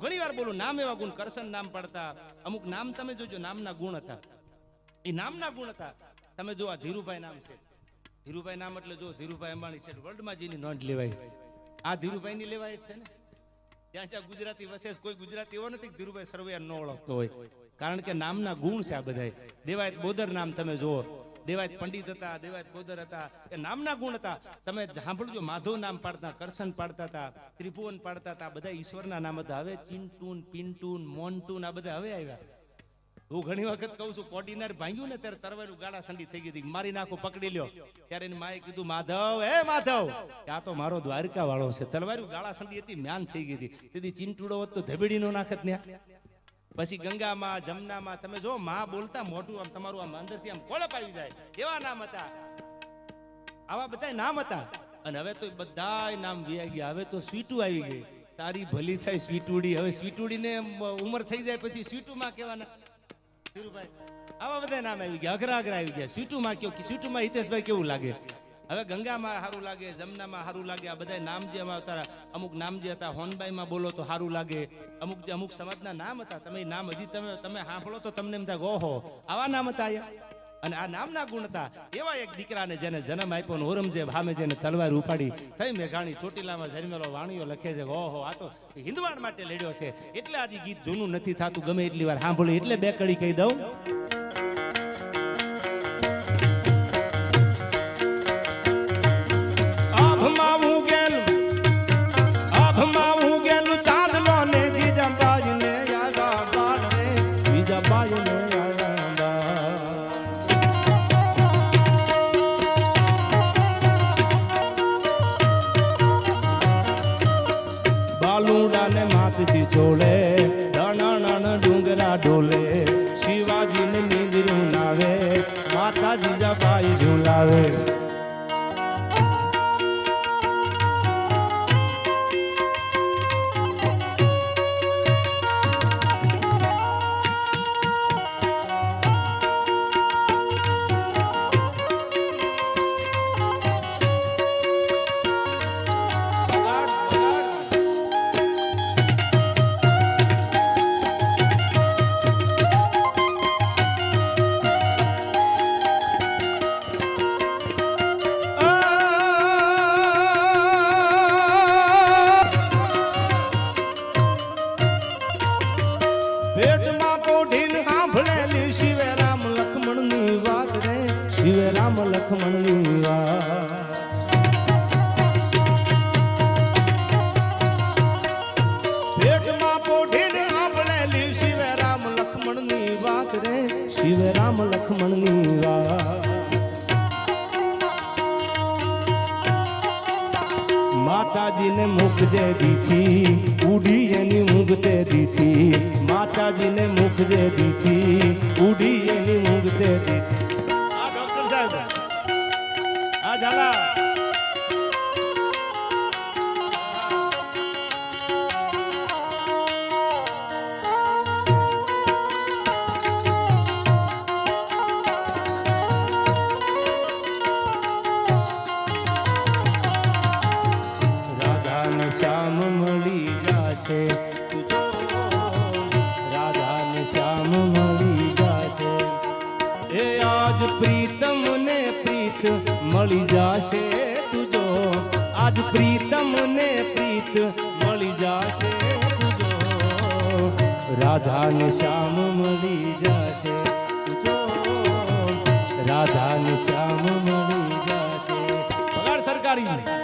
ઘણી વાર બોલું નામ એવા ગુણ, કરશન નામ પડતા, અમુક નામ તમે જોજો નામના ગુણ હતા, એ નામના ગુણ હતા. તમે જો આ ધીરુભાઈ નામ છે, ધીરુભાઈ નામ એટલે જો ધીરુભાઈ અંબાણી છે, વર્લ્ડમાં જેની નોંધ લેવાય છે, આ ધીરુભાઈ ની લેવાય છે ને. ત્યાં જ્યાં ગુજરાતી વસે કોઈ ગુજરાતી એવો નથી ધીરુભાઈ સરવૈયા ન ઓળખતો હોય, કારણ કે નામના ગુણ છે આ બધા. દેવાયત બોદર નામ તમે જુઓ, દેવાયત પંડિત હતા, દેવાયત બોદર હતા, એ નામના ગુણ હતા. તમે સાંભળજો, માધવ નામ પાડતા, કરશન પાડતા હતા, ત્રિભુવન પાડતા હતા, બધા ઈશ્વરના નામ હતા. હવે ચિંટુન, પિન્ટુન, મોન્ટુન આ બધા હવે આવ્યા. હું ઘણી વખત કહું છું, કોર્ડિનર ભાંગ્યું ને ત્યારે તરવાયનું ગાળા સંડી થઈ ગઈ હતી, મારી નાખો પકડી લ્યો. ત્યારે એની માએ કીધું, માધવ હે માધવ, આ તો મારો દ્વારકા વાળો છે. તલવારું ગાળા સંડી હતી, જ્ઞાન થઈ ગઈ હતી. તેથી ચિંટુડો હોત તો ધબેડી નો નાખત ને. પછી ગંગામાં, જમનામાં તમે જો માં બોલતા મોઢું આમ તમારું આમ અંદરથી આમ કોળપ આવી જાય, એવા નામ હતા. આવા બધા નામ હતા. અને હવે તો બધા નામ વ્યાઈ ગયા. હવે તો સ્વીટું આવી ગઈ. તારી ભલી થાય સ્વીટુડી. હવે સ્વીટુડી ને ઉંમર થઈ જાય પછી સ્વીટુમાં કહેવાના. આવા બધા નામ આવી ગયા, અઘરા અઘરા આવી ગયા. સ્વીટુમાં કયો, સ્વીટુમાં હિતેશભાઈ કેવું લાગે? હવે ગંગામાં સારું લાગે, જમનામાં સારું લાગે. આ બધા નામ જે હતા, અમુક નામ જે હતા, હોનબાઈમાં બોલો તો સારું લાગે. અમુક જે અમુક સમાજના નામ હતા, તમે નામ હજી તમે સાંભળો તો તમને એમ થાય ઓહો આવા નામ હતા. અને આ નામના ગુણ હતા. એવા એક દીકરાને જેને જન્મ આપ્યો ને ઔરંગઝેબ સામે જેને તલવાર ઉપાડી થઈ મેઘાણી ચોટીલામાં જન્મેલો વાણીઓ લખે છે ઓહો આ તો હિન્દવાડ માટે લડ્યો છે. એટલે આજે ગીત જૂનું નથી થતું, ગમે એટલી વાર સાંભળ્યું એટલે બે કડી કહી દઉં. ચોલે ડુંગરા ડોલે, શિવાજી ને નીંદરું નાવે, માતા જીજાબાઈ ઝુલાવે. પેટમાં પોઢીને સાંભળેલી શિવે રામ લખમણની વાત રે, શિવે રામ લખમણની વાત. પેટમાં પોઢીને સાંભળેલી શિવે રામ લખમણની વાત રે, શિવે રામ લખમણની વાત. માતાજીને મુખ જે દીથી ઉડી એની ઊંઘ તે દીથી, માતાજીને મુખ જે દીથી ઉડી એની ઊંઘ તે દીથી. આ ડોક્ટર સાહેબ આ ઝાલા શ્યામ મળી જાશે, રાધા ને શ્યામ મળી જાશે. એ આજ પ્રીતમ ને પ્રીત મળી જાશે તુજો, આજ પ્રીતમ ને પ્રીત મળી જાશે તુજો, રાધા ને શ્યામ મળી જાશે તુજો, રાધા ને શ્યામ મળી જાશે. પગાર સરકારી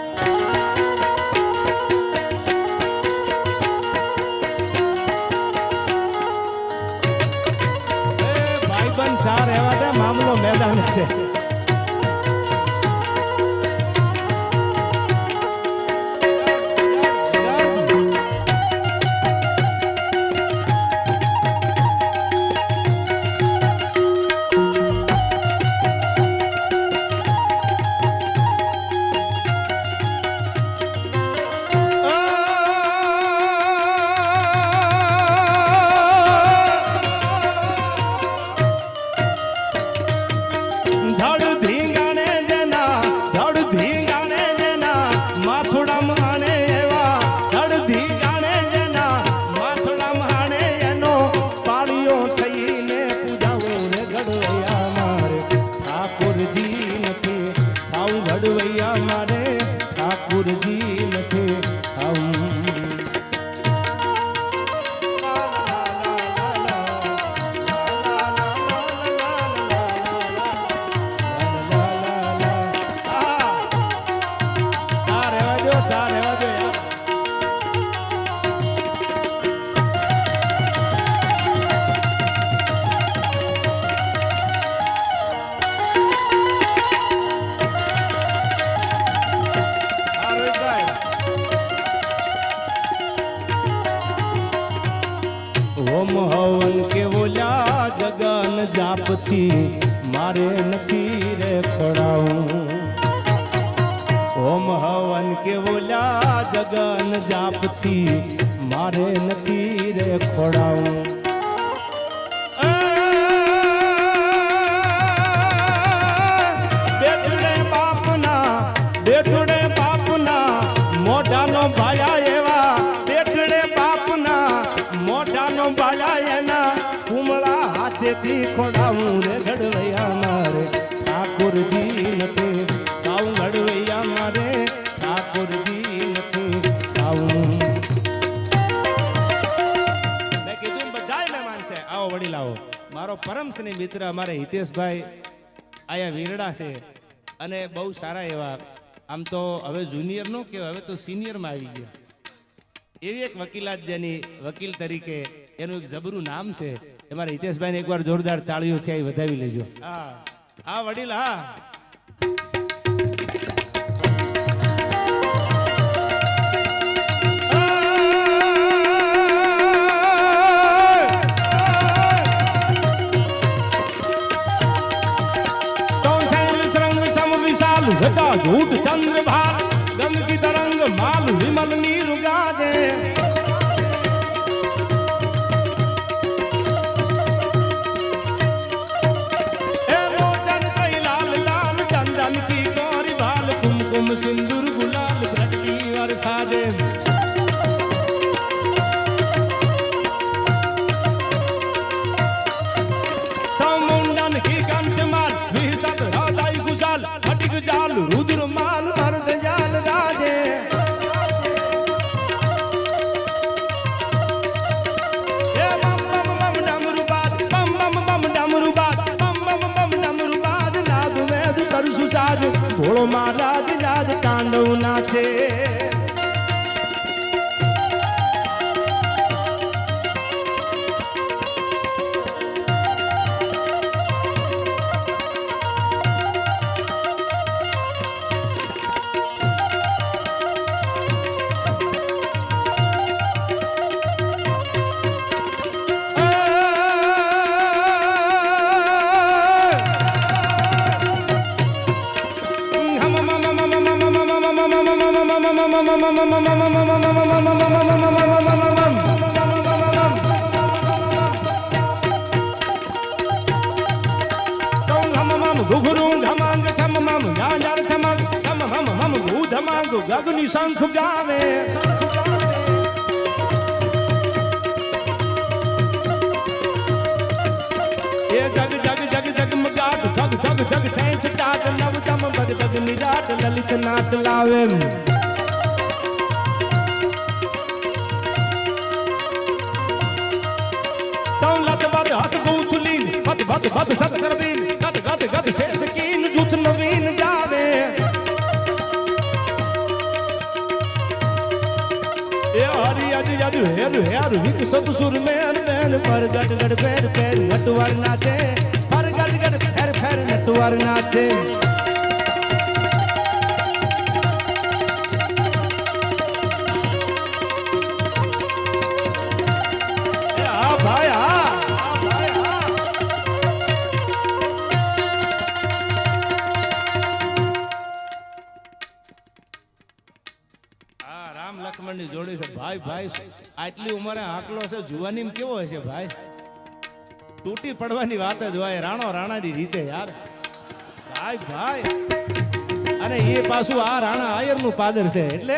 ચાર એવા દે મામલો મેદાન છે. માથુડા ચા રહેવા દો યાર. ઓમ હવન કે ઓલા જગન જાપથી મારે નથી રે ખોડાવું. ઓમ હવન કે ઓલા જગન જાપથી મારે નથી રે ખોડાવું. બેઠડે બાપના મોઢાનો ભાયા એવા બેઠડે બાપના મોઢાનો ભાયા એના કુમળા હાથેથી ખોડાવું રે ઘડવૈયા મારે ઠાકોરજી નથી આવું ઘડવૈયા મારે ઠાકોરજી નથી આવું. મેં કીધું બધાય મહેમાન છે આવો વડીલ આવો. મારો પરમ સ્નેહી મિત્ર અમારે હિતેશભાઈ આયા વીરડા છે અને બહુ સારા એવા આમ તો હવે જુનિયર નો કહેવાય હવે તો સિનિયરમાં આવી ગયા એવી એક વકીલાત જેની વકીલ તરીકે એનું એક જબરું નામ છે. તમારા હિતેશભાઈને એકવાર જોરદાર તાળીઓથી આવી વધાવી લેજો. હા વડીલ હા. झूठ चंद्र भाग गंग की तरंग माल विमल नीर गाजे. ए लोचन कई लाल लाल चंदन की गौरी बाल कुमकुम सिंदूर गुलाल भटकी और साजे. मुंडन की कंठ माल विसत हृदय गुजाल हटिक जाल रुद्र माल हरद जाल राजे. ए बम बम बम डमरू बाज बम बम बम डमरू बाज बम बम बम डमरू बाज नाद वेद सरसु साज भोळो महाराज राज तांडव नाचे. ગગની શંખ ગાવે એ જગ જગ જગ જગમગાટ ધગ ધગ ધગ થેંચ ટાટ નવતમ ભગ ધગ નિરાટ લલિત નાટ લાવે. તૌ લત બદ હત ગૌથલીન બદ બદ બદ સત કરબીન ગદ ગદ ગદ શેષ કીન જૂથ નવીન જાવે. हरि अज यद हेर हेर विक सब सुर में मैन पर गट गट पैर पैर नटवर नाचे पर गट गट पैर पैर नटवर नाचे. भाई રામ લક્ષ્મણ ની જોડી છે ભાઈ ભાઈ. આટલી ઉંમરે આકલો છે જુવાની કેવો હશે ભાઈ. તૂટી પડવાની વાત જ હોય રાણો રાણાની રીતે યાર ભાઈ ભાઈ. અને એ પાછું આ રાણા આયર નું પાદર છે એટલે